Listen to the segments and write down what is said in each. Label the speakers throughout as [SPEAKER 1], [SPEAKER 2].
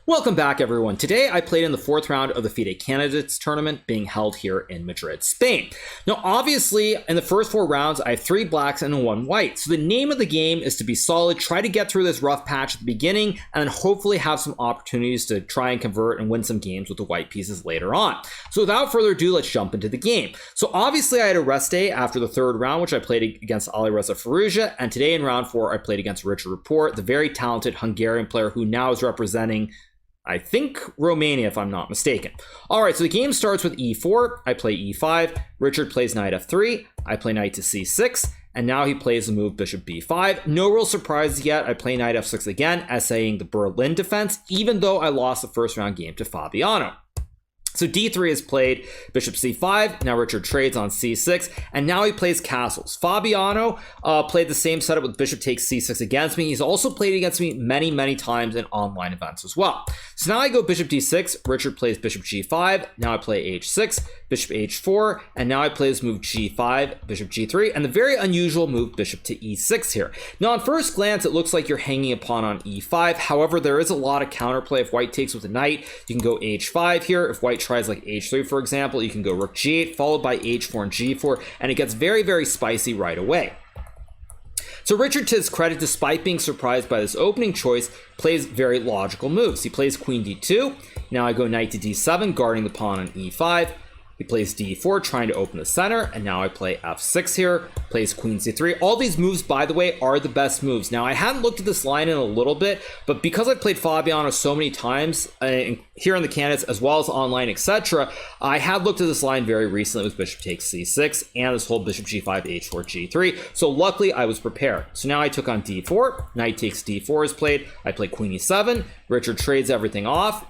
[SPEAKER 1] Welcome back, everyone. Today I played in the fourth round of the FIDE Candidates tournament being held here in Madrid, Spain. Now, obviously, in the first four rounds, I have 3 blacks and 1 white. So the name of the game is to be solid, try to get through this rough patch at the beginning, and then hopefully have some opportunities to try and convert and win some games with the white pieces later on. So without further ado, let's jump into the game. So obviously, I had a rest day after the third round, which I played against Alireza Firouzja, and today in round 4, I played against Richard Rapport, the very talented Hungarian player who now is representing, I think, Romania, if I'm not mistaken. All right, so the game starts with e4. I play e5. Richard plays knight f3. I play knight to c6. And now he plays the move bishop b5. No real surprises yet. I play knight f6 again, essaying the Berlin defense, even though I lost the first round game to Fabiano. So d3 is played, bishop c5, now Richard trades on c6, and now he plays castles. Fabiano played the same setup with bishop takes c6 against me. He's also played against me many times in online events as well. So now I go bishop d6, Richard plays bishop g5, now I play h6, bishop h4, and now I play this move g5, bishop g3, and the very unusual move bishop to e6 here. Now on first glance, it looks like you're hanging a pawn on e5. However, there is a lot of counterplay. If white takes with a knight, you can go h5 here. If white tries like h3, for example, you can go rook g8, followed by h4 and g4, and it gets very spicy right away. So Richard, to his credit, despite being surprised by this opening choice, plays very logical moves. He plays queen d2. Now I go knight to d7, guarding the pawn on e5. He plays d4, trying to open the center, and now I play f6 here, plays queen c3. All these moves, by the way, are the best moves. Now, I hadn't looked at this line in a little bit, but because I've played Fabiano so many times here in the candidates, as well as online, etc., I had looked at this line very recently with bishop takes c6 and this whole bishop g5, h4, g3. So luckily, I was prepared. So now I took on d4, knight takes d4 is played. I play queen e7, Richard trades everything off.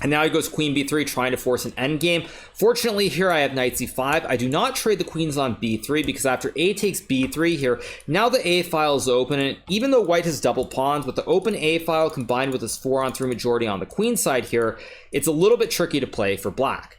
[SPEAKER 1] And now he goes queen b3, trying to force an endgame. Fortunately, here I have knight c5. I do not trade the queens on b3 because after a takes b3 here, now the a file is open. And even though white has double pawns, with the open a file combined with this 4-on-3 majority on the queen side here, it's a little bit tricky to play for black.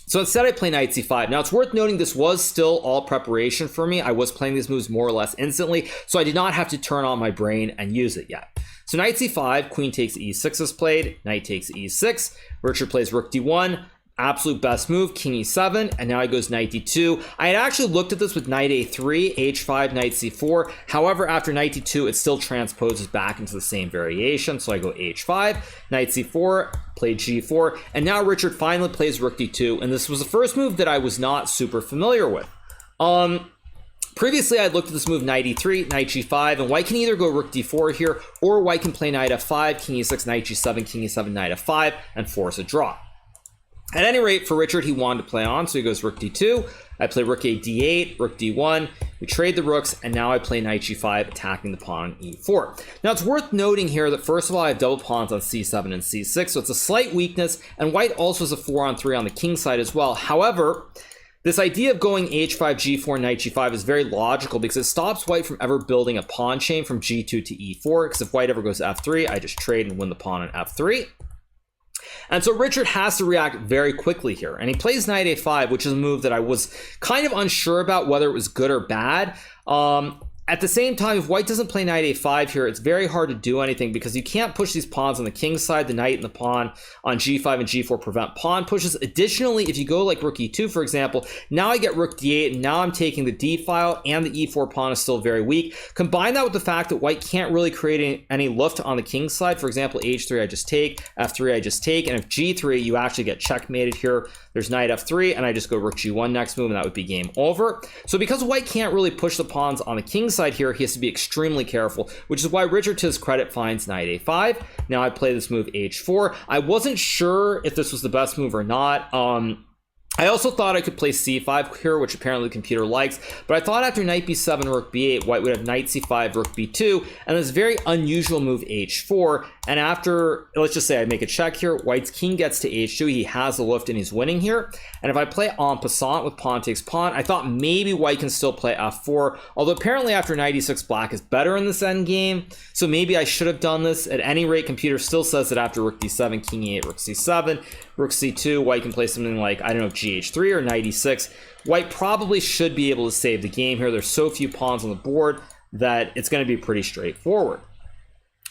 [SPEAKER 1] So instead I play knight c5. Now it's worth noting this was still all preparation for me. I was playing these moves more or less instantly, so I did not have to turn on my brain and use it yet. So knight c5, queen takes e6 is played, knight takes e6, Richard plays rook d1, absolute best move, king e7, and now he goes knight d2. I had actually looked at this with knight a3, h5, knight c4. However, after knight d2, it still transposes back into the same variation. So I go h5, knight c4, play g4, and now Richard finally plays rook d2, and this was the first move that I was not super familiar with. Previously, I looked at this move knight e3, knight g5, and white can either go rook d4 here, or white can play knight f5, king e6, knight g7, king e7, knight f5, and force a draw. At any rate, for Richard, he wanted to play on, so he goes rook d2. I play rook a d8, rook d1. We trade the rooks, and now I play knight g5, attacking the pawn on e4. Now, it's worth noting here that, first of all, I have double pawns on c7 and c6, so it's a slight weakness, and white also has a 4-on-3 on the king side as well. However, this idea of going h5, g4, knight g5 is very logical because it stops white from ever building a pawn chain from g2 to e4, because if white ever goes f3, I just trade and win the pawn on f3. And so Richard has to react very quickly here, and he plays knight a5, which is a move that I was kind of unsure about whether it was good or bad. At the same time, if white doesn't play knight a5 here, it's very hard to do anything because you can't push these pawns on the king side. The knight and the pawn on g5 and g4 prevent pawn pushes. Additionally, if you go like rook e2, for example, now I get rook d8, and now I'm taking the d file, and the e4 pawn is still very weak. Combine that with the fact that white can't really create any lift on the king side. For example, h3 I just take, f3 I just take, and if g3, you actually get checkmated here. There's knight f3, and I just go rook g1 next move, and that would be game over. So because white can't really push the pawns on the king side here, he has to be extremely careful, which is why Richard, to his credit, finds knight a5. Now I play this move h4. I wasn't sure if this was the best move or not. I also thought I could play c5 here, which apparently the computer likes, but I thought after knight b7, rook b8, white would have knight c5, rook b2, and this very unusual move h4. And after, let's just say I make a check here, white's king gets to h2, he has the lift and he's winning here. And if I play en passant with pawn takes pawn, I thought maybe white can still play f4, although apparently after knight e6, black is better in this endgame, so maybe I should have done this. At any rate, computer still says that after rook d7, king e8, rook c7, rook c2, white can play something like, I don't know, gh3 or knight e6. White probably should be able to save the game here. There's so few pawns on the board that it's going to be pretty straightforward.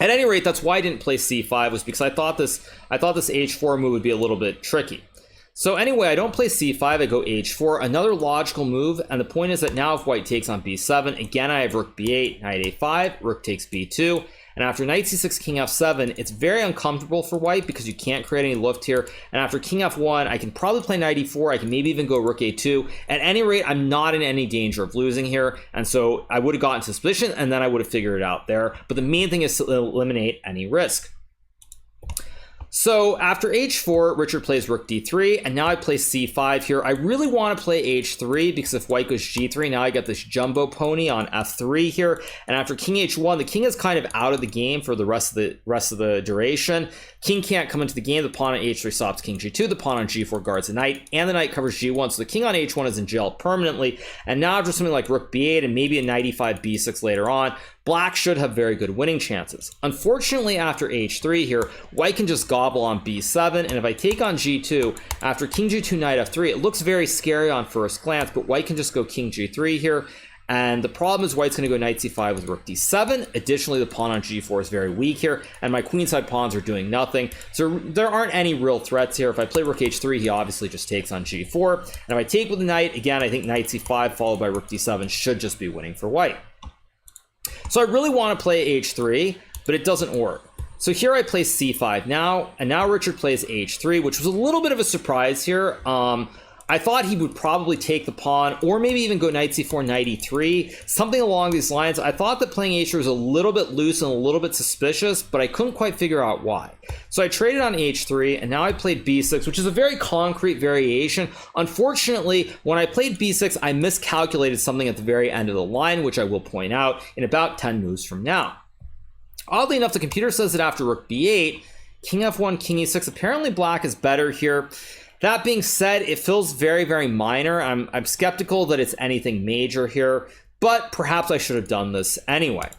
[SPEAKER 1] At any rate, that's why I didn't play c5, was because I thought this h4 move would be a little bit tricky. So anyway, I don't play c5, I go h4, another logical move, and the point is that now if white takes on b7, again I have rook b8, knight a5, rook takes b2, and after knight c6, king f7, it's very uncomfortable for white because you can't create any luft here, and after king f1, I can probably play knight e4, I can maybe even go rook a2. At any rate, I'm not in any danger of losing here, and so I would have gotten to this position, and then I would have figured it out there, but the main thing is to eliminate any risk. So after h4, Richard plays rook d3, and now I play c5 here. I really want to play h3 because if white goes g3, now I get this jumbo pony on f3 here. And after king h1, the king is kind of out of the game for the rest of the duration. King can't come into the game. The pawn on h3 stops king g2. The pawn on g4 guards the knight, and the knight covers g1. So the king on h1 is in jail permanently. And now after something like rook b8 and maybe a knight e5, b6 later on, black should have very good winning chances. Unfortunately, after h3 here, white can just gobble on b7, and if I take on g2, after king g2, knight f3, it looks very scary on first glance, but white can just go king g3 here, and the problem is white's going to go knight c5 with rook d7. Additionally, the pawn on g4 is very weak here, and my queenside pawns are doing nothing, so there aren't any real threats here. If I play rook h3, he obviously just takes on g4, and if I take with the knight, again, I think knight c5 followed by rook d7 should just be winning for white. So I really want to play h3, but it doesn't work. So here I play c5 now, and now Richard plays h3, which was a little bit of a surprise here. I thought he would probably take the pawn, or maybe even go knight c4, knight e3, something along these lines. I thought that playing h3 was a little bit loose and a little bit suspicious, but I couldn't quite figure out why. So I traded on h3, and now I played b6, which is a very concrete variation. Unfortunately, when I played b6, I miscalculated something at the very end of the line, which I will point out in about 10 moves from now. Oddly enough, the computer says that after rook b8, king f1, king e6, apparently black is better here. That being said, it feels very, very minor. I'm skeptical that it's anything major here, but perhaps I should have done this anyway.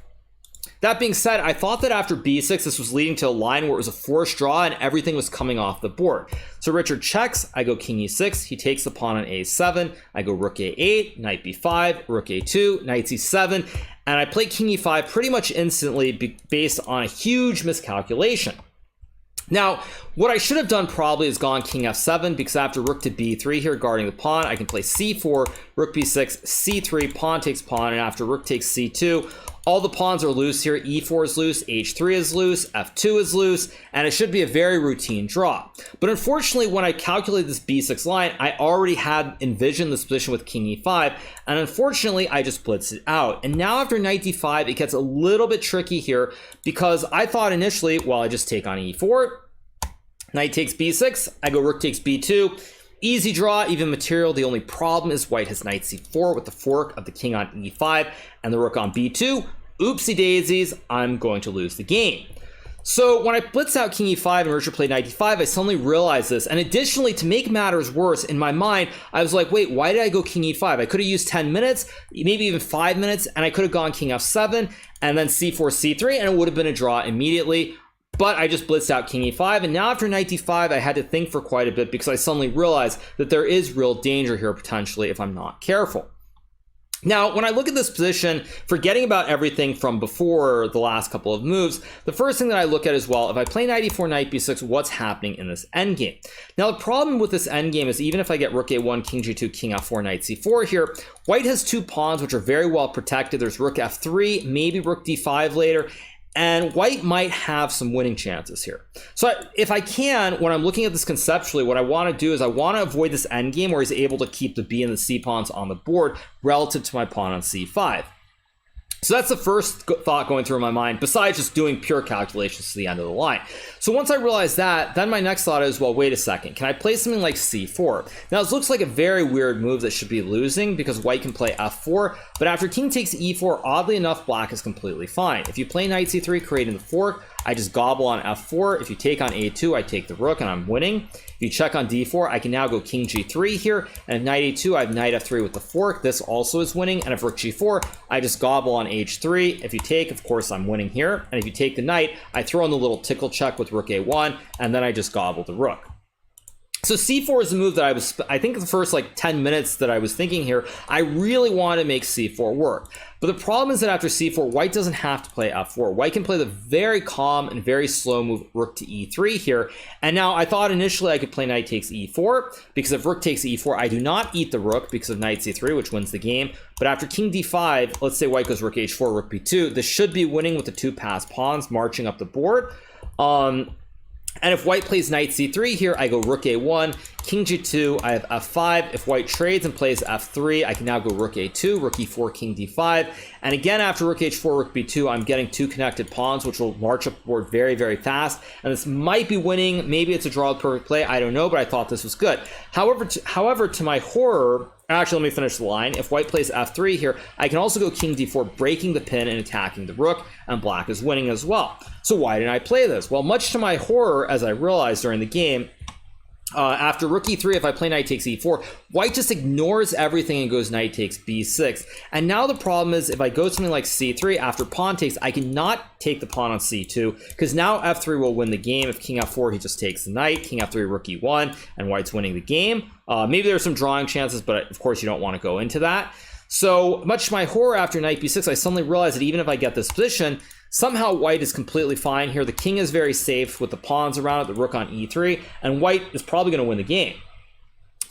[SPEAKER 1] That being said, I thought that after b6, this was leading to a line where it was a forced draw and everything was coming off the board. So Richard checks, I go king e6, he takes the pawn on a7, I go rook a8, knight b5, rook a2, knight c7, and I play king e5 pretty much instantly based on a huge miscalculation. Now, what I should have done probably is gone king f7, because after rook to b3 here guarding the pawn, I can play c4, rook b6, c3, pawn takes pawn, and after rook takes c2, all the pawns are loose here. e4 is loose, h3 is loose, f2 is loose, and it should be a very routine draw. But unfortunately, when I calculated this b6 line, I already had envisioned this position with king e5, and unfortunately, I just blitzed it out. And now after knight d5, it gets a little bit tricky here, because I thought initially, well, I just take on e4, knight takes b6, I go rook takes b2, easy draw, even material. The only problem is white has knight c4 with the fork of the king on e5 and the rook on b2. Oopsie daisies, I'm going to lose the game. So when I blitzed out king e5 and Richard played knight d5, I suddenly realized this. And additionally, to make matters worse, in my mind, I was like, wait, why did I go king e5? I could have used 10 minutes, maybe even 5 minutes, and I could have gone king f7 and then c4, c3, and it would have been a draw immediately. But I just blitzed out king e5, and now after knight d5, I had to think for quite a bit because I suddenly realized that there is real danger here potentially if I'm not careful. Now, when I look at this position, forgetting about everything from before the last couple of moves, the first thing that I look at is, well, if I play knight e4, knight b6, what's happening in this endgame? Now, the problem with this endgame is even if I get rook a1, king g2, king f4, knight c4 here, white has two pawns which are very well protected. There's rook f3, maybe rook d5 later, and white might have some winning chances here. So if I can, when I'm looking at this conceptually, what I want to do is I want to avoid this endgame where he's able to keep the b and the c pawns on the board relative to my pawn on c5. So that's the first thought going through my mind, besides just doing pure calculations to the end of the line. So once I realize that, then my next thought is, well, wait a second. Can I play something like c4? Now, this looks like a very weird move that should be losing because white can play f4, but after king takes e4, oddly enough, black is completely fine. If you play knight c3, creating the fork, I just gobble on f4. If you take on a2, I take the rook and I'm winning. If you check on d4, I can now go king g3 here, and if knight a2, I have knight f3 with the fork. This also is winning, and if rook g4, I just gobble on h3. If you take, of course, I'm winning here, and if you take the knight, I throw in the little tickle check with rook a1, and then I just gobble the rook. So c4 is the move that I think the first like 10 minutes that I was thinking here, I really want to make c4 work. But the problem is that after c4, white doesn't have to play f4. White can play the very calm and very slow move rook to e3 here. And now I thought initially I could play knight takes e4, because if rook takes e4, I do not eat the rook because of knight c3, which wins the game. But after king d5, let's say white goes rook h4, rook b2, this should be winning with the two passed pawns marching up the board. And if white plays knight c3 here, I go rook a1, king g2, I have f5. If white trades and plays f3, I can now go rook a2, rook e4, king d5. And again, after rook h4, rook b2, I'm getting two connected pawns, which will march up the board very, very fast. And this might be winning. Maybe it's a draw with perfect play. I don't know, but I thought this was good. However, to my horror, actually, let me finish the line. If white plays f3 here, I can also go king d4, breaking the pin and attacking the rook, and black is winning as well. So why didn't I play this? Well, much to my horror, as I realized during the game, after rook e3, if I play knight takes e4, white just ignores everything and goes knight takes b6. And now the problem is, if I go something like c3, after pawn takes, I cannot take the pawn on c2, because now f3 will win the game. If king f4, he just takes the knight, king f3, rook e1, and white's winning the game. Maybe there's some drawing chances, but of course you don't want to go into that. So much to my horror, after knight b6, I suddenly realized that even if I get this position, somehow white is completely fine here. The king is very safe with the pawns around it, the rook on e3, and white is probably going to win the game.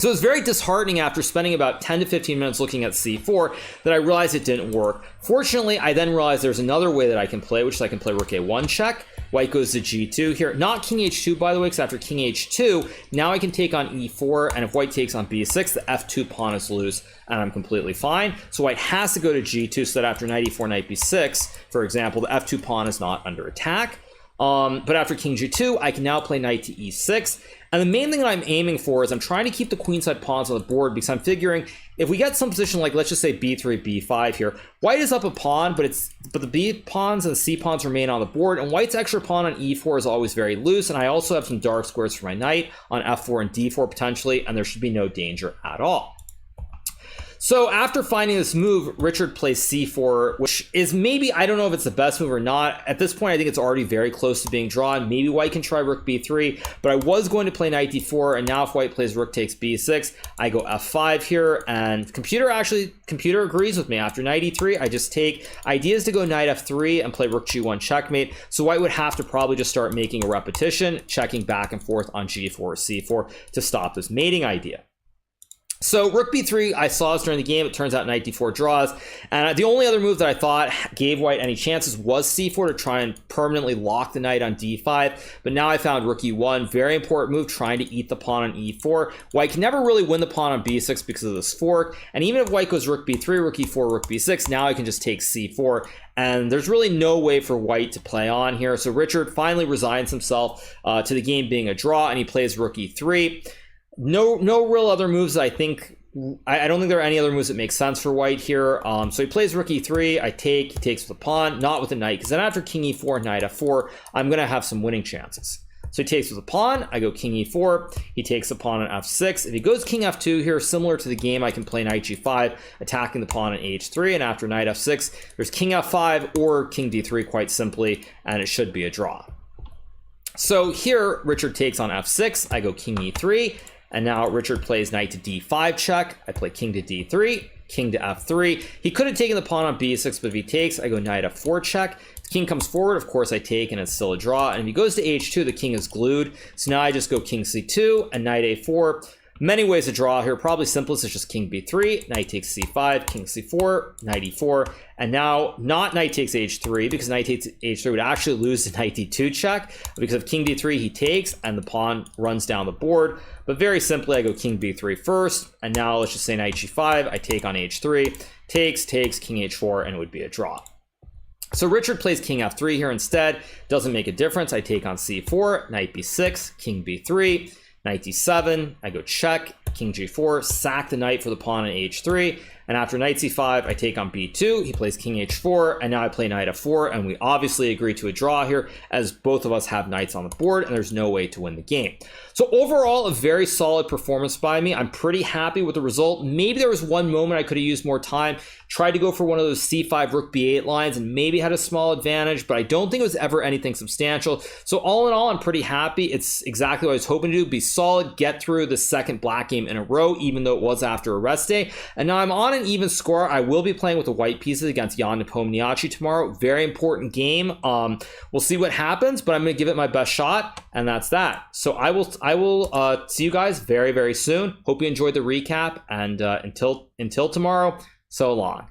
[SPEAKER 1] So it's very disheartening after spending about 10 to 15 minutes looking at c4 that I realized it didn't work. Fortunately, I then realized there's another way that I can play, which is I can play rook a1 check. White goes to g2 here. Not king h2, by the way, because after king h2, now I can take on e4, and if white takes on b6, the f2 pawn is loose, and I'm completely fine. So white has to go to g2, so that after knight e4, knight b6, for example, the f2 pawn is not under attack. But after king g2, I can now play knight to e6. And the main thing that I'm aiming for is I'm trying to keep the queenside pawns on the board, because I'm figuring if we get some position like, let's just say b3, b5 here, white is up a pawn, but the b pawns and c pawns remain on the board, and white's extra pawn on e4 is always very loose. And I also have some dark squares for my knight on f4 and d4 potentially, and there should be no danger at all. So after finding this move, Richard plays c4, which is maybe, I don't know if it's the best move or not. At this point, I think it's already very close to being drawn. Maybe white can try rook b3, but I was going to play knight d4, and now if white plays rook takes b6, I go f5 here, and computer agrees with me. After knight e3, I just take ideas to go knight f3 and play rook g1 checkmate. So white would have to probably just start making a repetition, checking back and forth on g4 or c4 to stop this mating idea. So rook b3, I saw this during the game. It turns out knight d4 draws. And the only other move that I thought gave white any chances was c4 to try and permanently lock the knight on d5. But now I found rook e1, very important move, trying to eat the pawn on e4. White can never really win the pawn on b6 because of this fork. And even if white goes rook b3, rook e4, rook b6, now I can just take c4. And there's really no way for white to play on here. So Richard finally resigns himself to the game being a draw, and he plays rook e3. No real other moves that I think. I don't think there are any other moves that make sense for white here. So he plays rook e3. I take. He takes with the pawn, not with the knight, because then after king e4, knight f4, I'm going to have some winning chances. So he takes with the pawn. I go king e4. He takes the pawn on f6. If he goes king f2 here, similar to the game, I can play knight g5, attacking the pawn on h3. And after knight f6, there's king f5 or king d3, quite simply, and it should be a draw. So here, Richard takes on f6. I go king e3. And now Richard plays knight to d5 check. I play king to d3, king to f3. He could have taken the pawn on b6, but if he takes, I go knight f4 check. The king comes forward, of course I take, and it's still a draw. And if he goes to h2, the king is glued. So now I just go king c2 and knight a4. Many ways to draw here. Probably simplest is just king b3, knight takes c5, king c4, knight e4, and now not knight takes h3, because knight takes h3 would actually lose to knight d2 check, because if king d3 he takes and the pawn runs down the board. But very simply, I go king b3 first, and now let's just say knight g5, I take on h3, takes, king h4, and it would be a draw. So Richard plays king f3 here instead. Doesn't make a difference. I take on c4, knight b6, king b3, knight d7, I go check, king g4, sack the knight for the pawn on h3, And after knight c5, I take on b2. He plays king h4, and now I play knight f4, and we obviously agree to a draw here, as both of us have knights on the board, and there's no way to win the game. So overall, a very solid performance by me. I'm pretty happy with the result. Maybe there was one moment I could have used more time, tried to go for one of those c5 rook b8 lines and maybe had a small advantage, but I don't think it was ever anything substantial. So all in all, I'm pretty happy. It's exactly what I was hoping to do, be solid, get through the second black game in a row, even though it was after a rest day. And now I'm on an even score. I will be playing with the white pieces against Jan Nepomniachtchi tomorrow. Very important game. We'll see what happens, but I'm going to give it my best shot, and that's that. So I will see you guys very, very soon. Hope you enjoyed the recap, and until tomorrow, so long.